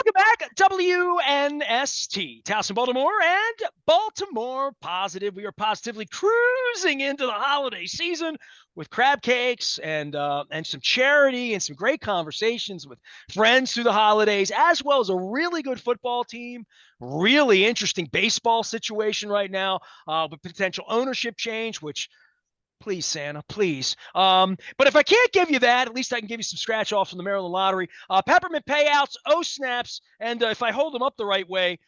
Welcome back, WNST, Towson, Baltimore, and Baltimore Positive. We are positively cruising into the holiday season with crab cakes and some charity and some great conversations with friends through the holidays, as well as a really good football team. Really interesting baseball situation right now with potential ownership change, which please, Santa, please. But if I can't give you that, at least I can give you some scratch offs from the Maryland Lottery. Peppermint payouts, snaps, and if I hold them up the right way,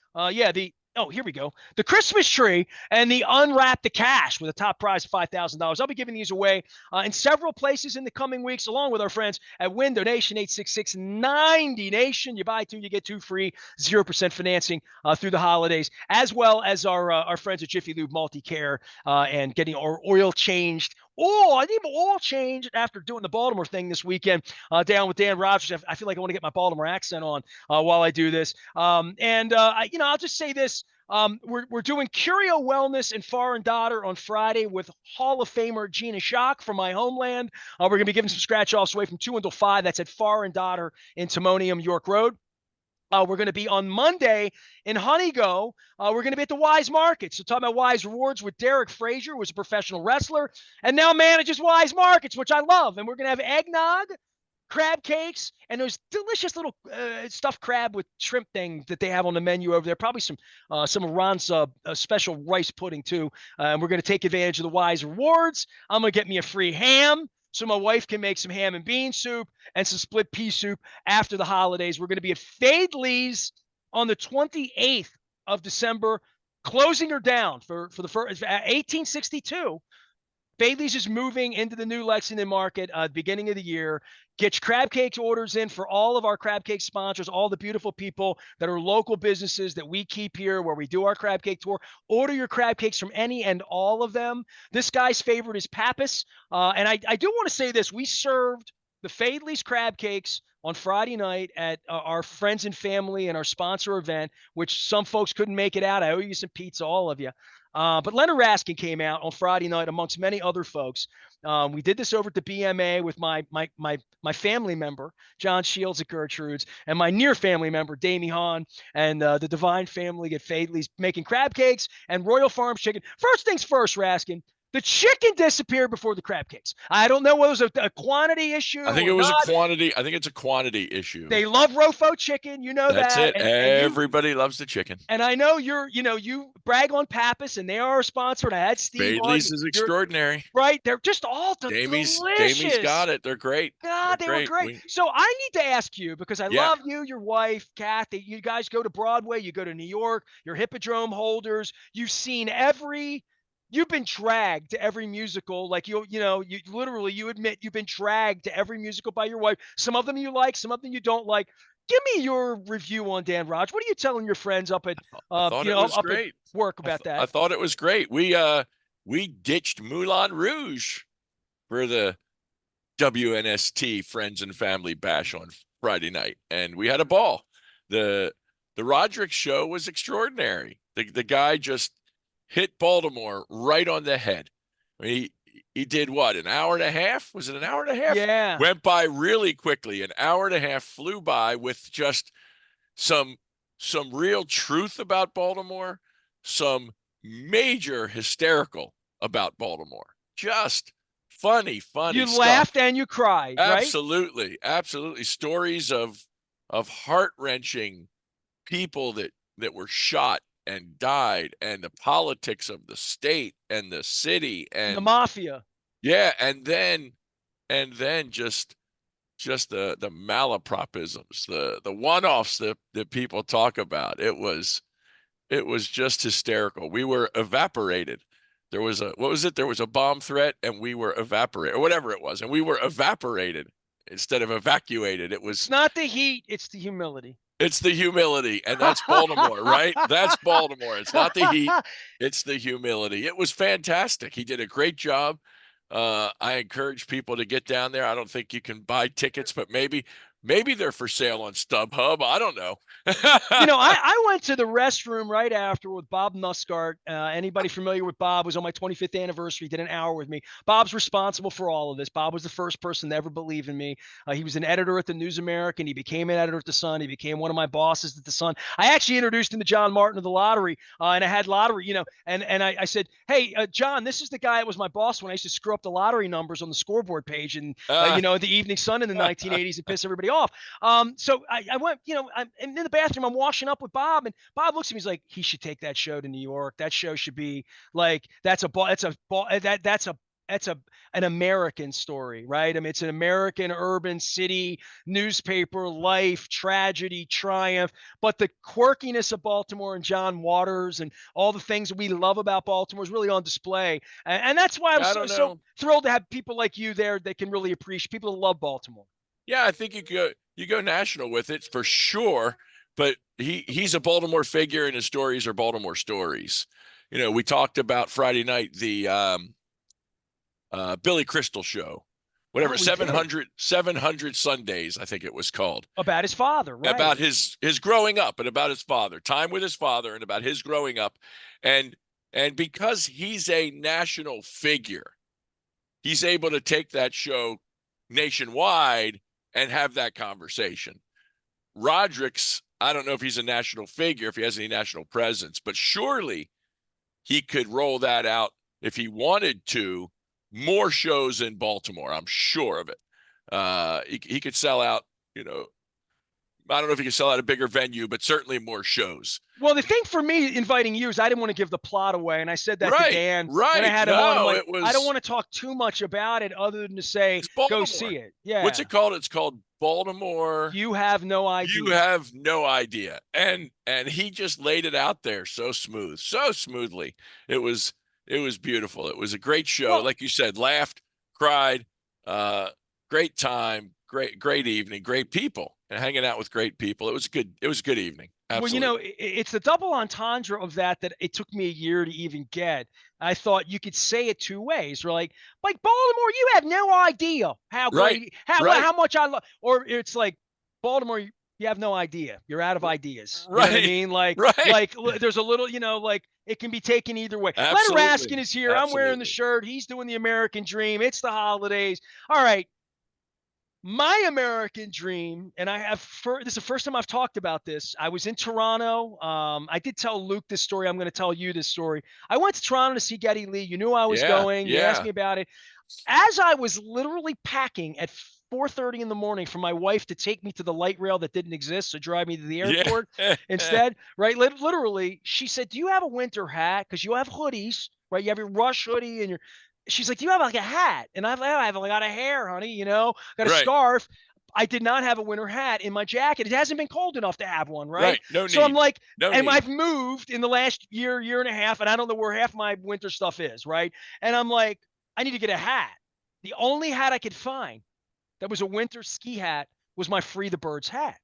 here we go. The Christmas tree and the unwrap the cash with a top prize of $5,000. I'll be giving these away in several places in the coming weeks, along with our friends at Win Donation 866-90 Nation. You buy two, you get two free, 0% financing through the holidays, as well as our friends at Jiffy Lube Multi-Care and getting our oil changed. Oh, I need my oil changed after doing the Baltimore thing this weekend down with Dan Rodricks. I feel like I want to get my Baltimore accent on while I do this. I'll just say this. We're doing Curio Wellness in Far and Daughter on Friday with Hall of Famer Gina Schock from my homeland. We're going to be giving some scratch-offs away from 2 until 5. That's at Far and Daughter in Timonium, York Road. We're going to be on Monday in Honeygo. We're going to be at the Wise Markets. So talking about Wise Rewards with Derek Frazier, who was a professional wrestler and now manages Wise Markets, which I love. And we're going to have eggnog, crab cakes, and those delicious little stuffed crab with shrimp thing that they have on the menu over there. Probably some of Ron's special rice pudding too. And we're going to take advantage of the Wise Rewards. I'm going to get me a free ham so my wife can make some ham and bean soup and some split pea soup after the holidays. We're going to be at Fadley's on the 28th of December, closing her down for the first 1862. Fadley's is moving into the new Lexington market at the beginning of the year. Get your crab cakes orders in for all of our crab cake sponsors, all the beautiful people that are local businesses that we keep here where we do our crab cake tour. Order your crab cakes from any and all of them. This guy's favorite is Pappas. And I do want to say this. We served the Fadley's crab cakes on Friday night at our friends and family and our sponsor event, which some folks couldn't make it out. I owe you some pizza, all of you. But Leonard Raskin came out on Friday night amongst many other folks. We did this over at the BMA with my family member, John Shields at Gertrude's, and my near family member, Damie Hahn, and the Divine family at Fadley's making crab cakes and Royal Farms chicken. First things first, Raskin. The chicken disappeared before the crab cakes. I don't know whether it was a quantity issue. I think it was a quantity. I think it's a quantity issue. They love Rofo chicken. You know That's that. it. Everybody loves the chicken. And I know you brag on Pappas, and they are a sponsor. And I had Steve on. Fadley's is extraordinary. Right. They're just all delicious. Damie's got it. They're great. God, they were great. So I need to ask you, because I love you, your wife, Kathy. You guys go to Broadway. You go to New York. You're Hippodrome holders. You've seen you've been dragged to every musical. Like you admit you've been dragged to every musical by your wife. Some of them you like, some of them you don't like. Give me your review on Dan Raj. What are you telling your friends up at work about that? I thought it was great. We ditched Moulin Rouge for the WNST Friends and Family Bash on Friday night, and we had a ball. The Rodricks show was extraordinary. The guy just hit Baltimore right on the head. I mean, he did what, an hour and a half? Was it an hour and a half? Yeah. Went by really quickly. An hour and a half flew by with just some real truth about Baltimore, some major hysterical about Baltimore. Just funny You stuff. Laughed and you cried, right? Absolutely. Stories of heart-wrenching people that were shot and died, and the politics of the state and the city and the mafia. Yeah, and then just the malapropisms, the one-offs that people talk about. It was just hysterical. We were evaporated. There was a bomb threat, and we were evaporated, or whatever it was, and we were evaporated instead of evacuated. It's not the heat, it's the humility. It's the humility, and that's Baltimore, right? That's Baltimore. It's not the heat, it's the humility. It was fantastic. He did a great job. I encourage people to get down there. I don't think you can buy tickets, but maybe Maybe they're for sale on StubHub. I don't know. I went to the restroom right after with Bob Muscart. Anybody familiar with Bob was on my 25th anniversary, did an hour with me. Bob's responsible for all of this. Bob was the first person to ever believe in me. He was an editor at the News American. He became an editor at the Sun. He became one of my bosses at the Sun. I actually introduced him to John Martin of the lottery, and I had lottery, and I said, hey, John, this is the guy that was my boss when I used to screw up the lottery numbers on the scoreboard page and, the Evening Sun in the 1980s and piss everybody off. So I went, I'm in the bathroom, I'm washing up with Bob, and Bob looks at me, he's like, he should take that show to New York. That show should be like, that's an American story, right? I mean, it's an American urban city newspaper life, tragedy, triumph, but the quirkiness of Baltimore and John Waters and all the things that we love about Baltimore is really on display. And that's why I'm so thrilled to have people like you there that can really appreciate people that love Baltimore. Yeah, I think you go national with it for sure. But he's a Baltimore figure, and his stories are Baltimore stories. We talked about Friday night the Billy Crystal show, whatever, 700 Sundays, I think it was called. About his father, right? About his growing up and about his father, time with his father, and about his growing up, and because he's a national figure, he's able to take that show nationwide and have that conversation. Rodricks, I don't know if he's a national figure, if he has any national presence, but surely he could roll that out if he wanted to. More shows in Baltimore, I'm sure of it. He could sell out, I don't know if he could sell out a bigger venue, but certainly more shows. Well, the thing for me inviting you is I didn't want to give the plot away, and I said that to Dan when I had him on. I'm like, I don't want to talk too much about it other than to say, go see it. Yeah. What's it called? It's called Baltimore. You have no idea. You have no idea. And he just laid it out there so smoothly. It was beautiful. It was a great show. Well, like you said, laughed, cried, great time, great evening, great people, and hanging out with great people. It was a good evening. Absolutely. Well, it's the double entendre of that it took me a year to even get. I thought you could say it two ways. We're like Baltimore, you have no idea how great, how much I love, or it's like Baltimore, you have no idea. You're out of ideas. You know what I mean? Like there's a little, it can be taken either way. Absolutely. Leonard Raskin is here. Absolutely. I'm wearing the shirt. He's doing the American dream. It's the holidays. All right. My American dream, and this is the first time I've talked about this. I was in Toronto. I did tell Luke this story. I'm going to tell you this story. I went to Toronto to see Geddy Lee. You knew I was going. You asked me about it. As I was literally packing at 4:30 in the morning for my wife to take me to the light rail that didn't exist, so drive me to the airport instead, right? Literally, she said, do you have a winter hat? Because you have hoodies, right? You have your Rush hoodie and she's like, do you have like a hat? And I have like, got a hair, honey, got a scarf. I did not have a winter hat in my jacket. It hasn't been cold enough to have one, right? No need. So I'm like, I've moved in the last year and a half, and I don't know where half my winter stuff is, right? And I'm like, I need to get a hat. The only hat I could find that was a winter ski hat was my Free the Birds hat.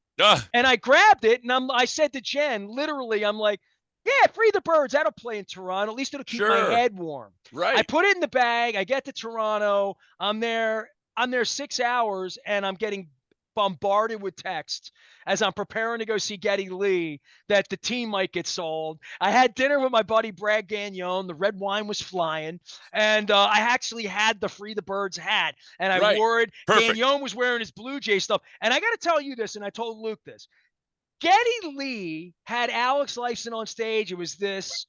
And I grabbed it, and I said to Jen, literally, I'm like, yeah, Free the Birds. That'll play in Toronto. At least it'll keep my head warm. Right. I put it in the bag. I get to Toronto. I'm there 6 hours, and I'm getting bombarded with texts as I'm preparing to go see Geddy Lee that the team might get sold. I had dinner with my buddy Brad Gagnon. The red wine was flying, and I actually had the Free the Birds hat, and I wore it. Perfect. Gagnon was wearing his Blue Jay stuff, and I got to tell you this, and I told Luke this. Geddy Lee had Alex Lifeson on stage. It was this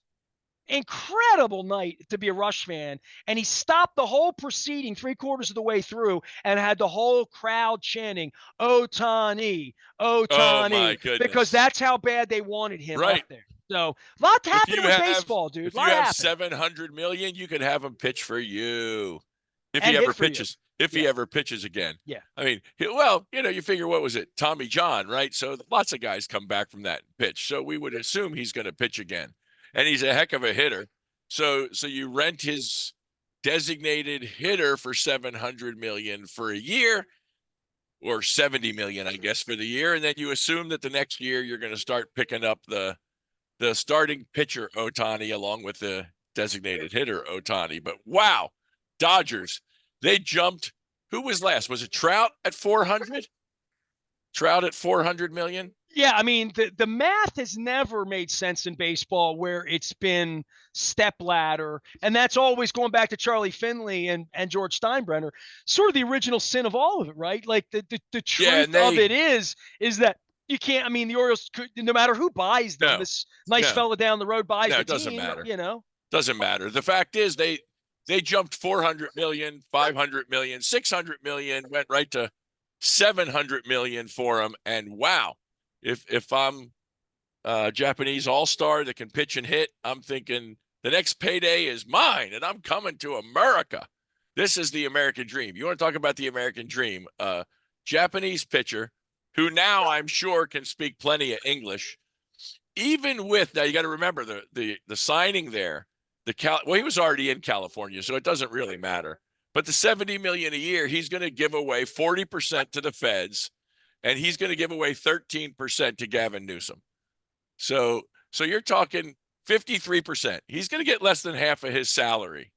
incredible night to be a Rush fan, and he stopped the whole proceeding 3/4 of the way through and had the whole crowd chanting Ohtani, Ohtani, oh my goodness, because that's how bad they wanted him up there. So a lot happening with baseball, dude. If you have 700 million, you could have him pitch for you if he ever pitches. If he ever pitches again. Yeah. I mean, well, you figure, what was it? Tommy John, right? So lots of guys come back from that pitch. So we would assume he's going to pitch again. And he's a heck of a hitter. So you rent his designated hitter for 700 million for a year, or 70 million, I guess, for the year. And then you assume that the next year you're going to start picking up the starting pitcher Ohtani along with the designated hitter Ohtani. But wow, Dodgers. They jumped. Who was last? Was it Trout at 400? Trout at 400 million. Yeah, I mean, the math has never made sense in baseball where it's been step ladder, and that's always going back to Charlie Finley and George Steinbrenner, sort of the original sin of all of it, right? Like the Yeah, truth and of they it is that you can't. I mean, the Orioles could, no matter who buys them, no, this nice no, fella down the road buys no, the it doesn't team, matter. you know. Doesn't matter. The fact is they jumped 400 million, 500 million, 600 million, went right to 700 million for him. And wow, if I'm a Japanese all-star that can pitch and hit, I'm thinking the next payday is mine and I'm coming to America. This is the American dream. You want to talk about the American dream? Japanese pitcher who now I'm sure can speak plenty of English. Even with, now you got to remember the signing there, well, he was already in California, so it doesn't really matter. But the 70 million a year, he's going to give away 40% to the feds, and he's going to give away 13% to Gavin Newsom. So you're talking 53%. He's going to get less than half of his salary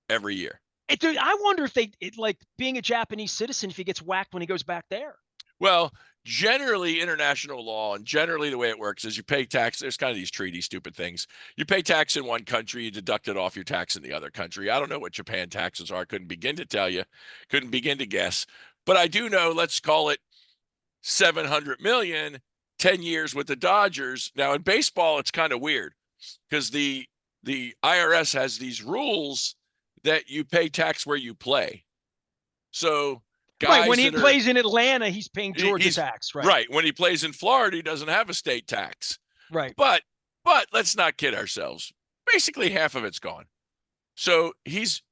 every year. Dude, I wonder if like being a Japanese citizen, if he gets whacked when he goes back there. Well, generally international law and generally the way it works is you pay tax. There's kind of these treaty stupid things. You pay tax in one country, you deduct it off your tax in the other country. I don't know what Japan taxes are. I couldn't begin to tell you, couldn't begin to guess. But I do know, let's call it 700 million, 10 years with the Dodgers. Now in baseball, it's kind of weird because the IRS has these rules that you pay tax where you play. So right, when he plays in Atlanta, he's paying Georgia tax, right? Right. When he plays in Florida, he doesn't have a state tax. Right. But let's not kid ourselves. Basically half of it's gone. So he's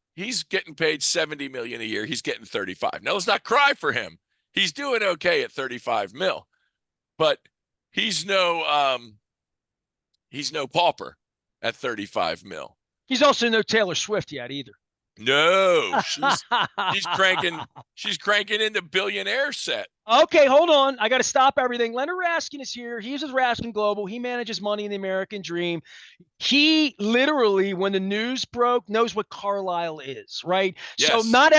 getting paid 70 million a year. He's getting 35. Now let's not cry for him. He's doing okay at 35 mil. But he's no pauper at 35 mil. He's also no Taylor Swift yet either. No, she's cranking into billionaire set. Okay, hold on. I got to stop everything. Leonard Raskin is here. He's with Raskin Global. He manages money in the American dream. He literally, when the news broke, knows what Carlisle is, right? Yes. So not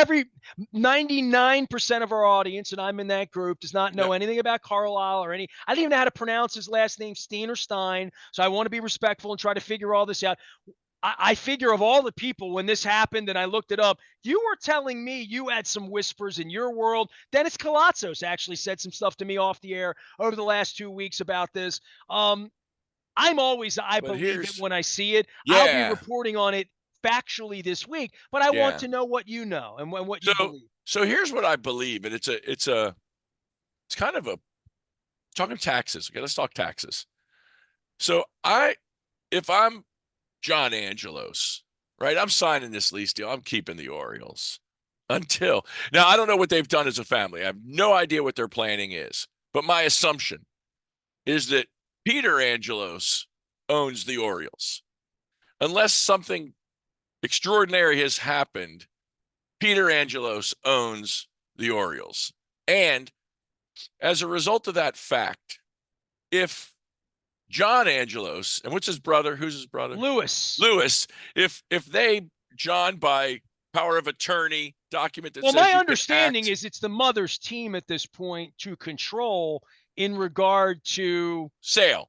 99% of our audience, and I'm in that group, does not know anything about Carlisle or any. I didn't even know how to pronounce his last name, Steen or Stein. So I want to be respectful and try to figure all this out. I figure of all the people when this happened and I looked it up, you were telling me you had some whispers in your world. Dennis Colatzos actually said some stuff to me off the air over the last 2 weeks about this. I believe it when I see it. Yeah. I'll be reporting on it factually this week, but I want to know what you know and what you believe. So here's what I believe, and it's kind of talking taxes. Okay, let's talk taxes. So if I'm John Angelos, right? I'm signing this lease deal. I'm keeping the Orioles now. I don't know what they've done as a family. I have no idea what their planning is, but my assumption is that Peter Angelos owns the Orioles. Unless something extraordinary has happened, Peter Angelos owns the Orioles. And as a result of that fact, if John Angelos, and what's his brother? Who's his brother? Lewis. If they, John, by power of attorney, document that says my understanding is it's the mother's team at this point to control in regard to sale.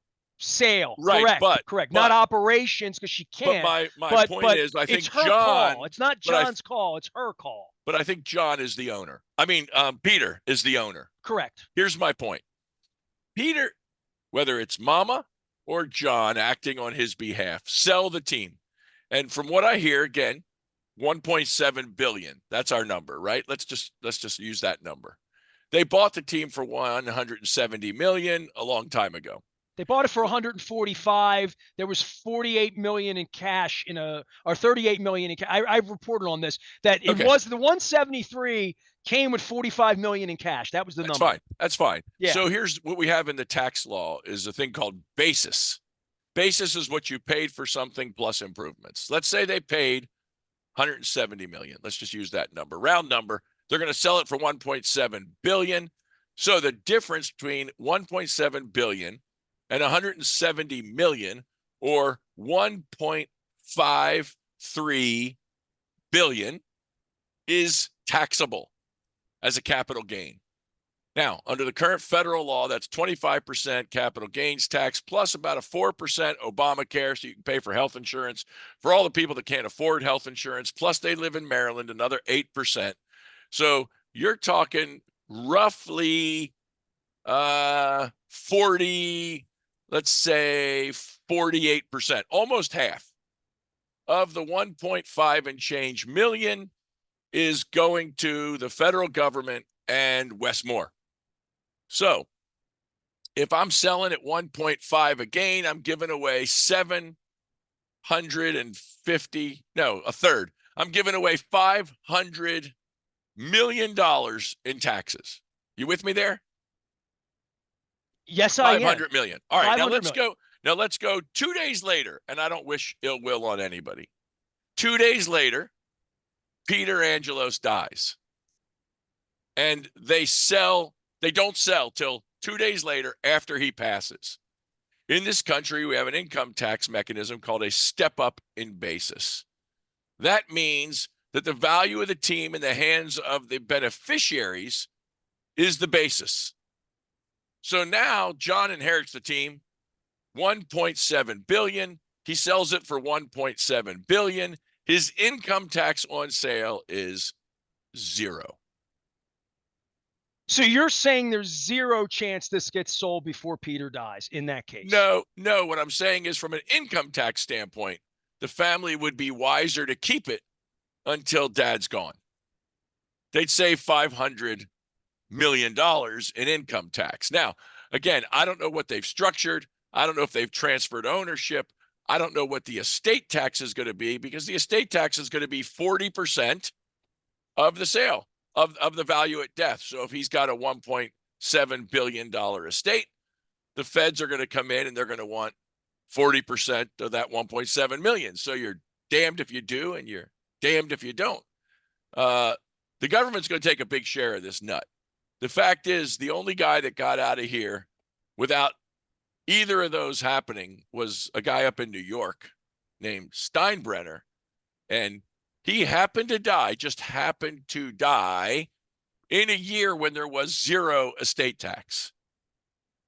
Right, correct. But, not operations because she can't. But my point is, I think it's her John. Call. It's not John's call. It's her call. But I think John is the owner. Peter is the owner. Correct. Here's my point. Peter, whether it's Mama or John acting on his behalf, sell the team. And from what I hear, again, 1.7 billion. That's our number, right? Let's just use that number. They bought the team for 170 million a long time ago. They bought it for 145. There was 48 million in cash or 38 million in cash. I've reported on this that it was the 173 came with 45 million in cash. That was the number. That's fine. Yeah. So here's what we have in the tax law is a thing called basis. Basis is what you paid for something plus improvements. Let's say they paid 170 million. Let's just use that number. Round number. They're going to sell it for 1.7 billion. So the difference between 1.7 billion and 170 million, or 1.53 billion, is taxable as a capital gain. Now, under the current federal law, that's 25% capital gains tax plus about a 4% Obamacare, so you can pay for health insurance for all the people that can't afford health insurance. Plus, they live in Maryland, another 8%. So you're talking roughly 40, let's say 48%, almost half of the 1.5 and change million is going to the federal government and Westmore. So if I'm selling at 1.5 a gain, I'm giving away 750, no, a third. I'm giving away $500 million in taxes. You with me there? Yes, I am. 500 million. All right, now let's 500 million. go. Now let's go 2 days later, and I don't wish ill will on anybody. 2 days later, Peter Angelos dies. And they don't sell till 2 days later after he passes. In this country, we have an income tax mechanism called a step up in basis. That means that the value of the team in the hands of the beneficiaries is the basis. So now John inherits the team, $1.7 billion. He sells it for $1.7 billion. His income tax on sale is zero. So you're saying there's zero chance this gets sold before Peter dies in that case? No. What I'm saying is, from an income tax standpoint, the family would be wiser to keep it until dad's gone. They'd save $500 million in income tax. Now, again, I don't know what they've structured. I don't know if they've transferred ownership. I don't know what the estate tax is going to be, because the estate tax is going to be 40% of the sale of the value at death. So if he's got a $1.7 billion estate, the feds are going to come in and they're going to want 40% of that 1.7 million. So you're damned if you do and you're damned if you don't. The government's going to take a big share of this nut. The fact is, the only guy that got out of here without either of those happening was a guy up in New York named Steinbrenner. And he just happened to die in a year when there was zero estate tax.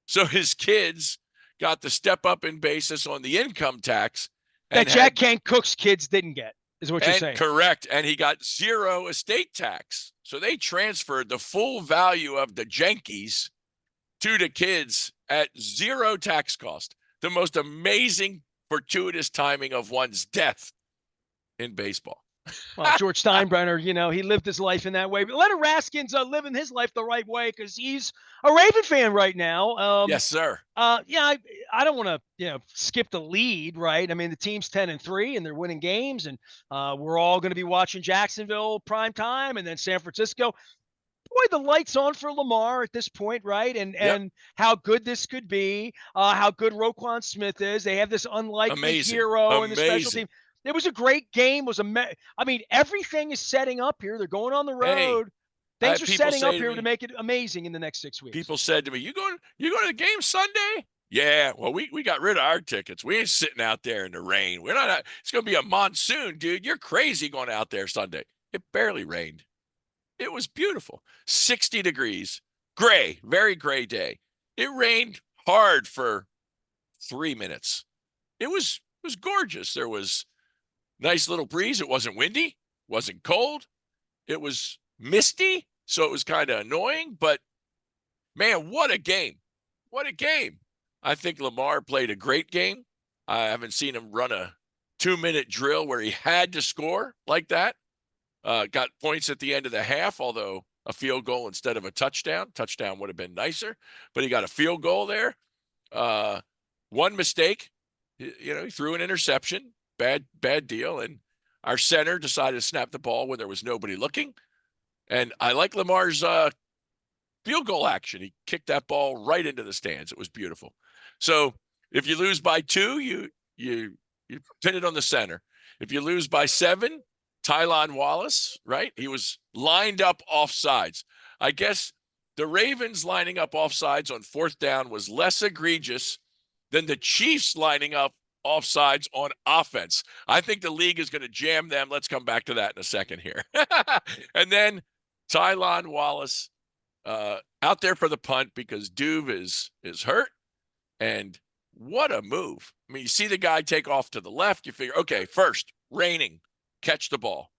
So his kids got the step up in basis on the income tax. That Jack Kent Cooke's kids didn't get, is what you're saying. Correct. And he got zero estate tax. So they transferred the full value of the Yankees to the kids at zero tax cost. The most amazing fortuitous timing of one's death in baseball. Well, George Steinbrenner, he lived his life in that way. But Leonard Raskin's living his life the right way because he's a Raven fan right now. Yes, sir. I don't want to, skip the lead, right? I mean, the team's 10-3 and they're winning games, and we're all going to be watching Jacksonville prime time and then San Francisco. Boy, the light's on for Lamar at this point, right? And how good this could be, how good Roquan Smith is. They have this unlikely hero in the special team. It was a great game. Everything is setting up here. They're going on the road. Things are setting up here to make it amazing in the next 6 weeks. People said to me, "You going to the game Sunday?" Yeah. Well, we got rid of our tickets. We ain't sitting out there in the rain. We're not. It's going to be a monsoon, dude. You're crazy going out there Sunday. It barely rained. It was beautiful. 60 degrees, gray, very gray day. It rained hard for 3 minutes. It was gorgeous. There was nice little breeze. It wasn't windy, wasn't cold. It was misty, so it was kind of annoying. But, man, what a game. What a game. I think Lamar played a great game. I haven't seen him run a 2-minute drill where he had to score like that. Got points at the end of the half, although a field goal instead of a touchdown. Touchdown would have been nicer, but he got a field goal there. One mistake, he threw an interception. Bad deal. And our center decided to snap the ball when there was nobody looking. And I like Lamar's field goal action. He kicked that ball right into the stands. It was beautiful. So if you lose by 2, you pin it on the center. If you lose by 7, Tylan Wallace, right? He was lined up offsides. I guess the Ravens lining up offsides on 4th down was less egregious than the Chiefs lining up offsides on offense. I think the league is going to jam them. Let's come back to that in a second here. And then Tylan Wallace out there for the punt because Duve is hurt. And what a move. I mean, you see the guy take off to the left. You figure, okay, first, raining, catch the ball.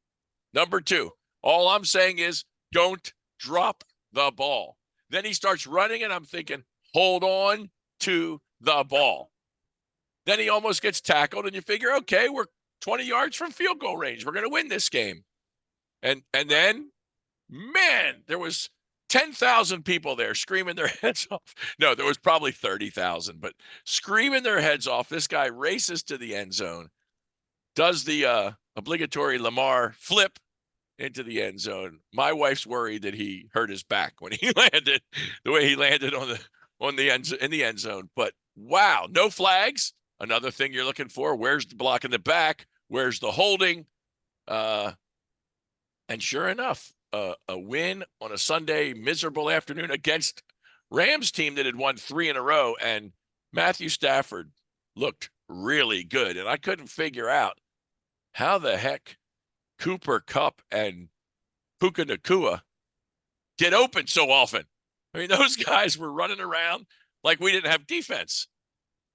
Number two, all I'm saying is don't drop the ball. Then he starts running, and I'm thinking, hold on to the ball. Then he almost gets tackled, and you figure, okay, we're 20 yards from field goal range. We're going to win this game. And then, man, there was 10,000 people there screaming their heads off. No, there was probably 30,000, but screaming their heads off. This guy races to the end zone, does the obligatory Lamar flip into the end zone. My wife's worried that he hurt his back when he landed, the way he landed in the end zone. But wow, no flags. Another thing you're looking for. Where's the block in the back? Where's the holding? And sure enough, a win on a Sunday, miserable afternoon against Rams team that had won 3 in a row. And Matthew Stafford looked really good. And I couldn't figure out how the heck Cooper Kupp and Puka Nacua get open so often. I mean, those guys were running around like we didn't have defense.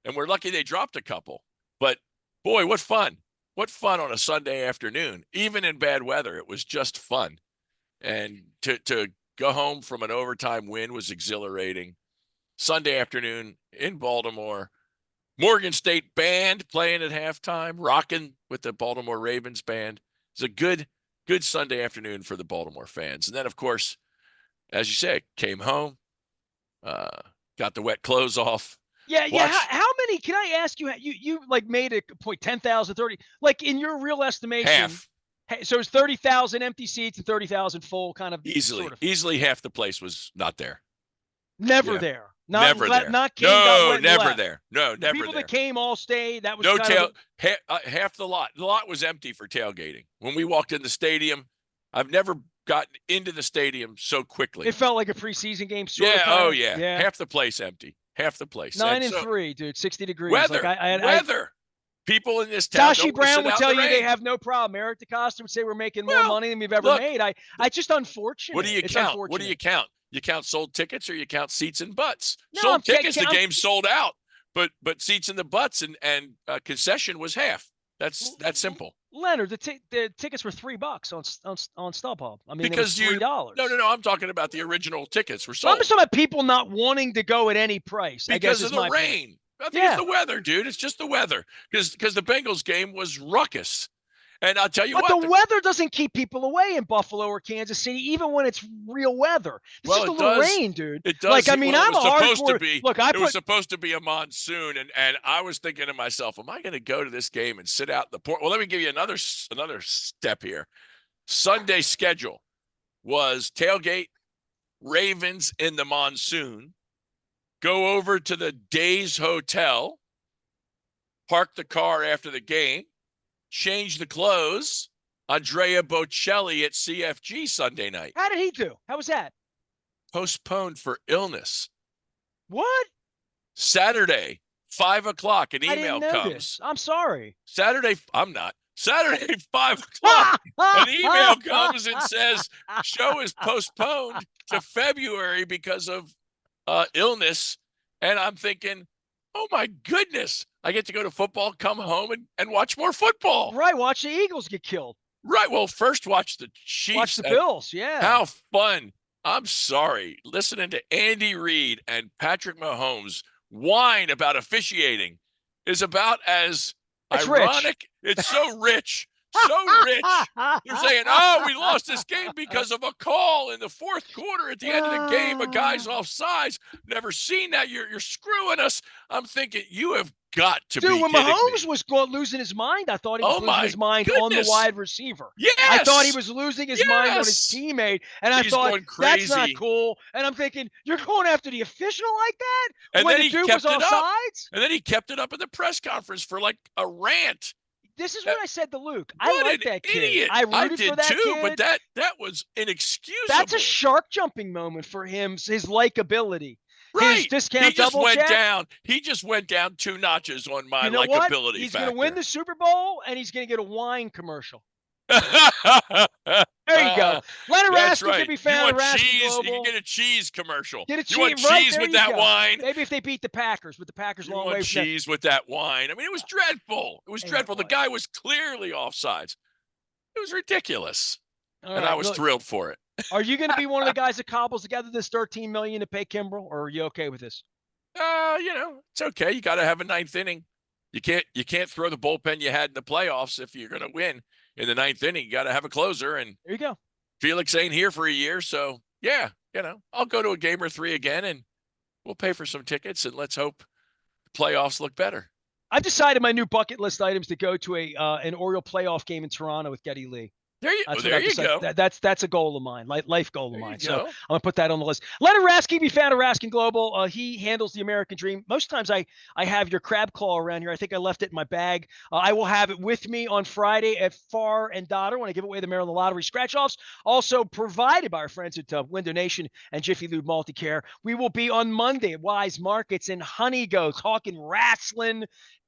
And we're lucky they dropped a couple. But, boy, what fun. What fun on a Sunday afternoon. Even in bad weather, it was just fun. And to go home from an overtime win was exhilarating. Sunday afternoon in Baltimore. Morgan State band playing at halftime, rocking with the Baltimore Ravens band. It's a good Sunday afternoon for the Baltimore fans. And then, of course, as you say, came home, got the wet clothes off. Yeah. How many? Can I ask you? You like made a point 10,000, 30. Like in your real estimation, half. So it's 30,000 empty seats and 30,000 full, kind of easily half the place was not there. Never there. Never there. Not came, no, never left. there. No, never People there. that came all stayed. That was no kind of half the lot. The lot was empty for tailgating. When we walked in the stadium, I've never gotten into the stadium so quickly. It felt like a preseason game. Yeah. Half the place empty. Half the place. 9-3, dude. 60 degrees. Weather. Weather. People in this town. Tashi Brown would tell you they have no problem. Eric DeCosta would say we're making more money than we've ever made. I just unfortunate. What do you count? What do you count? You count sold tickets or you count seats and butts? No, sold tickets, the game sold out, but seats in the butts and concession was half. That's simple. Leonard, the tickets were $3 on StubHub. I mean, because it was $3. No. I'm talking about the original tickets were sold. I'm just talking about people not wanting to go at any price because of the rain. I think it's the weather, dude. It's just the weather because the Bengals game was ruckus. And I'll tell you but the weather doesn't keep people away in Buffalo or Kansas City, even when it's real weather. It's just a little rain, dude. It does. Like, I mean, I'm supposed to be. Look, it was supposed to be a monsoon, and I was thinking to myself, am I going to go to this game and sit out in the port? Well, let me give you another step here. Sunday schedule was tailgate, Ravens in the monsoon, go over to the Days Hotel, park the car after the game, change the clothes. Andrea Bocelli at CFG Sunday night. How did he do? How was that? Postponed for illness. What? Saturday, 5:00, an email I didn't know comes. This. I'm sorry. Saturday, 5:00, an email comes and says, show is postponed to February because of illness. And I'm thinking, oh my goodness, I get to go to football, come home and watch more football. Right, watch the Eagles get killed. Right, well, first watch the Chiefs. Watch the Bills, yeah. How fun. I'm sorry, listening to Andy Reid and Patrick Mahomes whine about officiating is about as ironic. Rich. It's so rich. So rich. They're saying, oh, we lost this game because of a call in the fourth quarter at the end of the game. A guy's offsides. Never seen that. You're screwing us. I'm thinking, you have got to be kidding me. Dude, when Mahomes was losing his mind, I thought he was losing his mind on the wide receiver. Yes. I thought he was losing his mind on his teammate. And I thought, that's not cool. And I'm thinking, you're going after the official like that? And when then the he dude kept was it offsides? And then he kept it up in the press conference for like a rant. This is what I said to Luke. I like that kid. Idiot. I rooted for that too, kid. But that was inexcusable. That's a shark jumping moment for him, his likability. Right. His discount he just double went check. down. He just went down 2 notches on my you know likability what? He's factor. going to win the Super Bowl, and he's going to get a wine commercial. There you go. Leonard That's Raskin can right. be You found want at Raskin cheese? You can Global. get a cheese commercial. Get a You want cheese right cheese there. with You that go. wine? Maybe if they beat the Packers, but the Packers You long want way from that. cheese with that wine? I mean, it was dreadful. It was Yeah, it dreadful. The was. guy was clearly offsides. It was ridiculous, All and I right. was Look, thrilled for it. are you going to be one of the guys that cobbles together this $13 million to pay Kimbrel, or are you okay with this? It's okay. You got to have a ninth inning. You can't throw the bullpen you had in the playoffs if you're going to win in the ninth inning. You got to have a closer, and There you go. Felix ain't here for a year, so yeah, I'll go to a game or three again, and we'll pay for some tickets, and let's hope the playoffs look better. I've decided my new bucket list items to go to an Oriole playoff game in Toronto with Geddy Lee. There you go. That's a goal of mine, life goal of There mine. you So go. I'm gonna put that on the list. Leonard Raskin be found at Raskin Global. He handles the American Dream. Most times I have your crab claw around here. I think I left it in my bag. I will have it with me on Friday at Far and Dotter when I give away the Maryland Lottery scratch offs. Also provided by our friends at Window Nation and Jiffy Lube Multicare. We will be on Monday at Wise Markets in Honeygo talking wrestling,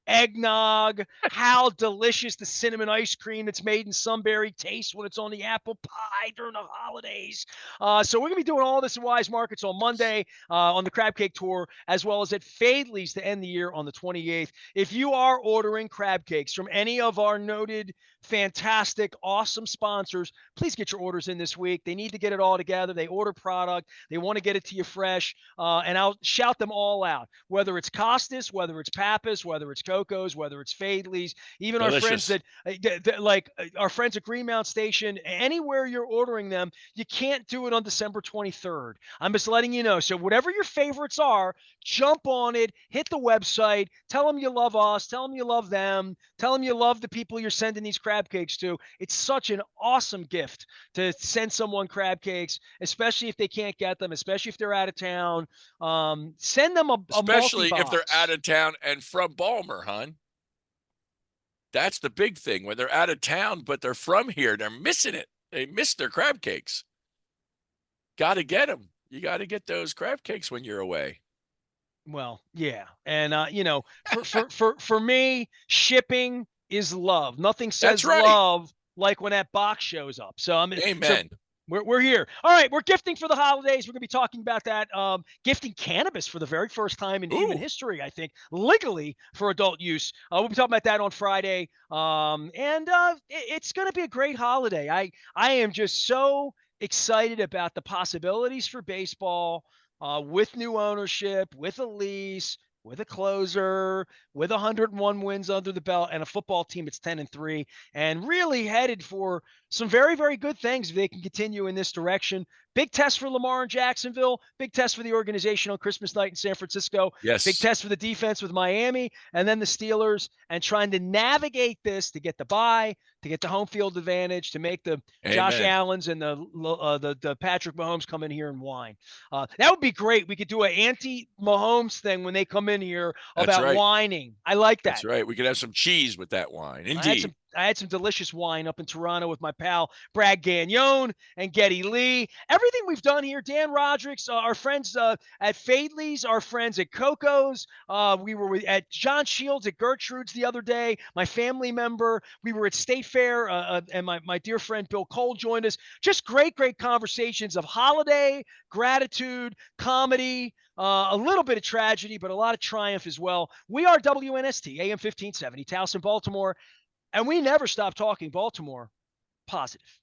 eggnog, how delicious the cinnamon ice cream that's made in Sunbury tastes when it's on the apple pie during the holidays. So we're going to be doing all this in Wise Markets on Monday on the Crab Cake Tour, as well as at Fadley's to end the year on the 28th. If you are ordering crab cakes from any of our noted, fantastic, awesome sponsors, please get your orders in this week. They need to get it all together. They order product. They want to get it to you fresh. And I'll shout them all out, whether it's Costas, whether it's Pappas, whether it's Coco's, whether it's Fadley's, even Delicious. our friends like our friends at Greenmount Station, anywhere you're ordering them, you can't do it on December 23rd. I'm just letting you know. So whatever your favorites are, jump on it, hit the website, tell them you love us, tell them you love them, tell them you love the people you're sending these crab cakes to. It's such an awesome gift to send someone crab cakes, especially if they can't get them, especially if they're out of town. Send them a Especially if they're multi-box. out of town and from Balmer, hon. That's the big thing. When they're out of town, but they're from here, they're missing it. They miss their crab cakes. Got to get them. You got to get those crab cakes when you're away. Well, yeah. And for me, shipping is love. Nothing That's says right. love like when that box shows up. So Amen. We're here. All right, we're gifting for the holidays. We're going to be talking about that. Gifting cannabis for the very first time in human history, I think, legally for adult use. We'll be talking about that on Friday. It's going to be a great holiday. I am just so excited about the possibilities for baseball with new ownership, with a lease, with a closer, with 101 wins under the belt, and a football team that's 10-3, and really headed for some very, very good things if they can continue in this direction. Big test for Lamar in Jacksonville. Big test for the organization on Christmas night in San Francisco. Yes. Big test for the defense with Miami, and then the Steelers, and trying to navigate this to get the bye, to get the home field advantage, to make the Amen. Josh Allens and the Patrick Mahomes come in here and whine. That would be great. We could do an anti-Mahomes thing when they come in here about whining. I like that. That's right. We could have some cheese with that wine. Indeed. I had some delicious wine up in Toronto with my pal Brad Gagnon and Geddy Lee. Everything we've done here, Dan Rodricks, our friends at Fadley's, our friends at Coco's. We were at John Shields at Gertrude's the other day, my family member. We were at State Fair, and my dear friend Bill Cole joined us. Just great, great conversations of holiday, gratitude, comedy, a little bit of tragedy, but a lot of triumph as well. We are WNST, AM 1570, Towson, Baltimore. And we never stop talking Baltimore positive.